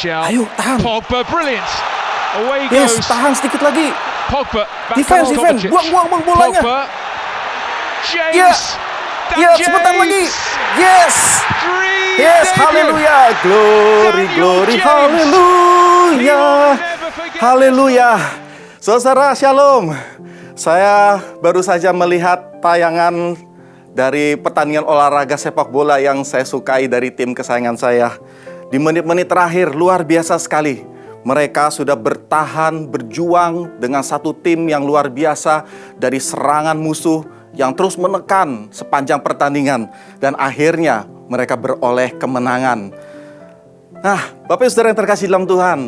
Martial. Ayo, tahan. Pogba, brilliant. Away Yes, goes. tahan sedikit lagi. Pogba, back Defense, to defense. Kovacic. Buang bolanya. Pogba. James. Yeah. Dan Ya, sebentar lagi. James. Yes. Dream Yes, debut. haleluya. Glory, Daniel glory, James. He haleluya. will never forget Haleluya. Saudara, shalom. Saya baru saja melihat tayangan dari pertandingan olahraga sepak bola yang saya sukai dari tim kesayangan saya. Di menit-menit terakhir, luar biasa sekali. Mereka sudah bertahan, berjuang dengan satu tim yang luar biasa dari serangan musuh yang terus menekan sepanjang pertandingan. Dan akhirnya mereka beroleh kemenangan. Nah, Bapak Ibu Saudara yang terkasih dalam Tuhan,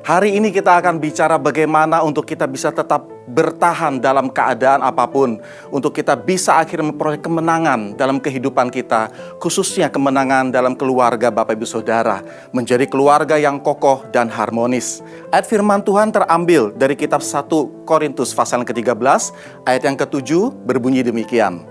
hari ini kita akan bicara bagaimana untuk kita bisa tetap bertahan dalam keadaan apapun. Untuk kita bisa akhirnya memperoleh kemenangan dalam kehidupan kita. Khususnya kemenangan dalam keluarga Bapak Ibu Saudara. Menjadi keluarga yang kokoh dan harmonis. Ayat firman Tuhan terambil dari kitab 1 Korintus pasal ke-13. Ayat yang ke-7 berbunyi demikian.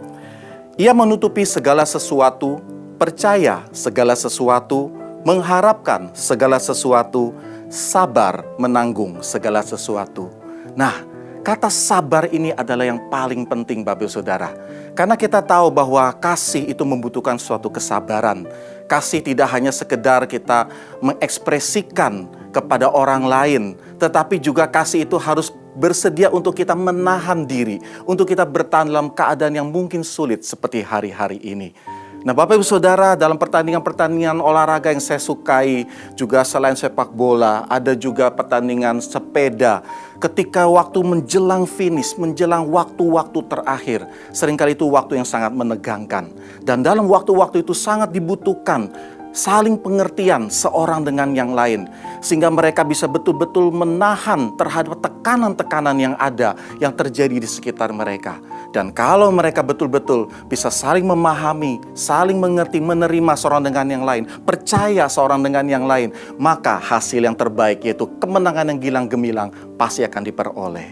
Ia menutupi segala sesuatu, percaya segala sesuatu, mengharapkan segala sesuatu, sabar menanggung segala sesuatu. Nah, kata sabar ini adalah yang paling penting Bapak Ibu Saudara. Karena kita tahu bahwa kasih itu membutuhkan suatu kesabaran. Kasih tidak hanya sekedar kita mengekspresikan kepada orang lain, tetapi juga kasih itu harus bersedia untuk kita menahan diri, untuk kita bertahan dalam keadaan yang mungkin sulit seperti hari-hari ini. Nah, Bapak Ibu Saudara, dalam pertandingan-pertandingan olahraga yang saya sukai, juga selain sepak bola, ada juga pertandingan sepeda. Ketika waktu menjelang finish, menjelang waktu-waktu terakhir, seringkali itu waktu yang sangat menegangkan. Dan dalam waktu-waktu itu sangat dibutuhkan saling pengertian seorang dengan yang lain. Sehingga mereka bisa betul-betul menahan terhadap tekanan-tekanan yang ada, yang terjadi di sekitar mereka. Dan kalau mereka betul-betul bisa saling memahami, saling mengerti, menerima seorang dengan yang lain, percaya seorang dengan yang lain, maka hasil yang terbaik yaitu kemenangan yang gilang gemilang pasti akan diperoleh.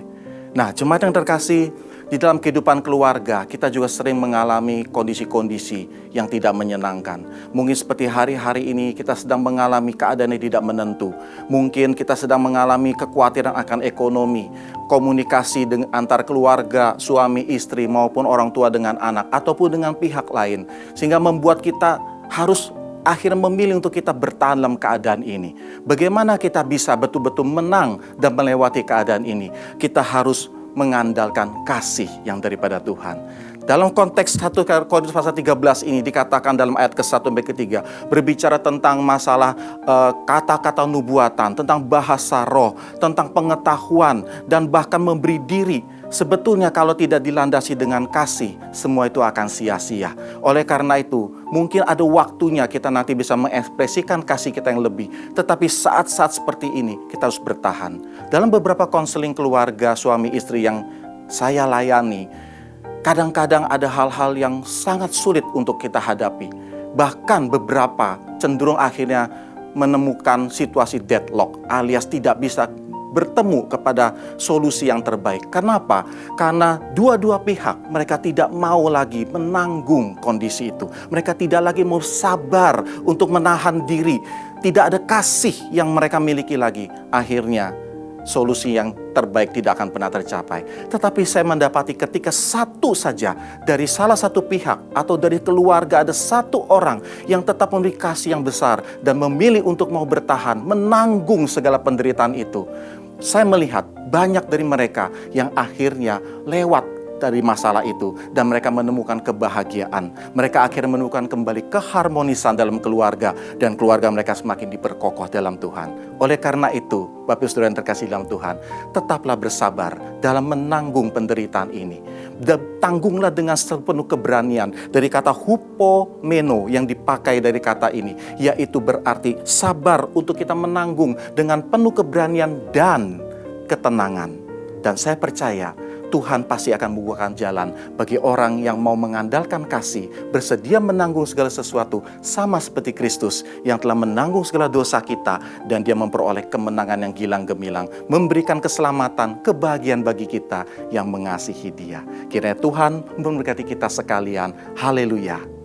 Nah, jemaat yang terkasih, di dalam kehidupan keluarga, kita juga sering mengalami kondisi-kondisi yang tidak menyenangkan. Mungkin seperti hari-hari ini kita sedang mengalami keadaan yang tidak menentu. Mungkin kita sedang mengalami kekhawatiran akan ekonomi, komunikasi dengan antar keluarga, suami, istri, maupun orang tua dengan anak, ataupun dengan pihak lain. Sehingga membuat kita harus akhirnya memilih untuk kita bertahan dalam keadaan ini. Bagaimana kita bisa betul-betul menang dan melewati keadaan ini? Kita harus mengandalkan kasih yang daripada Tuhan. Dalam konteks 1 Korintus pasal 13 ini dikatakan dalam ayat ke-1 sampai ke-3 berbicara tentang masalah kata-kata nubuatan, tentang bahasa roh, tentang pengetahuan, dan bahkan memberi diri. Sebetulnya kalau tidak dilandasi dengan kasih, semua itu akan sia-sia. Oleh karena itu, mungkin ada waktunya kita nanti bisa mengekspresikan kasih kita yang lebih. Tetapi saat-saat seperti ini, kita harus bertahan. Dalam beberapa konseling keluarga, suami istri yang saya layani, kadang-kadang ada hal-hal yang sangat sulit untuk kita hadapi. Bahkan beberapa cenderung akhirnya menemukan situasi deadlock, alias tidak bisa bertemu kepada solusi yang terbaik. Kenapa? Karena dua-dua pihak mereka tidak mau lagi menanggung kondisi itu. Mereka tidak lagi mau sabar untuk menahan diri. Tidak ada kasih yang mereka miliki lagi. Akhirnya solusi yang terbaik tidak akan pernah tercapai. Tetapi saya mendapati ketika satu saja dari salah satu pihak atau dari keluarga ada satu orang yang tetap memiliki kasih yang besar dan memilih untuk mau bertahan, menanggung segala penderitaan itu. Saya melihat banyak dari mereka yang akhirnya lewat dari masalah itu dan mereka menemukan kebahagiaan. Mereka akhirnya menemukan kembali keharmonisan dalam keluarga dan keluarga mereka semakin diperkokoh dalam Tuhan. Oleh karena itu, Bapak Ibu Saudara yang terkasih dalam Tuhan, tetaplah bersabar dalam menanggung penderitaan ini. Dan tanggunglah dengan sepenuh keberanian. Dari kata hupomeno yang dipakai dari kata ini, yaitu berarti sabar untuk kita menanggung dengan penuh keberanian dan ketenangan. Dan saya percaya Tuhan pasti akan membukakan jalan bagi orang yang mau mengandalkan kasih, bersedia menanggung segala sesuatu, sama seperti Kristus yang telah menanggung segala dosa kita, dan Dia memperoleh kemenangan yang gilang gemilang, memberikan keselamatan, kebahagiaan bagi kita yang mengasihi Dia. Kiranya Tuhan memberkati kita sekalian. Haleluya.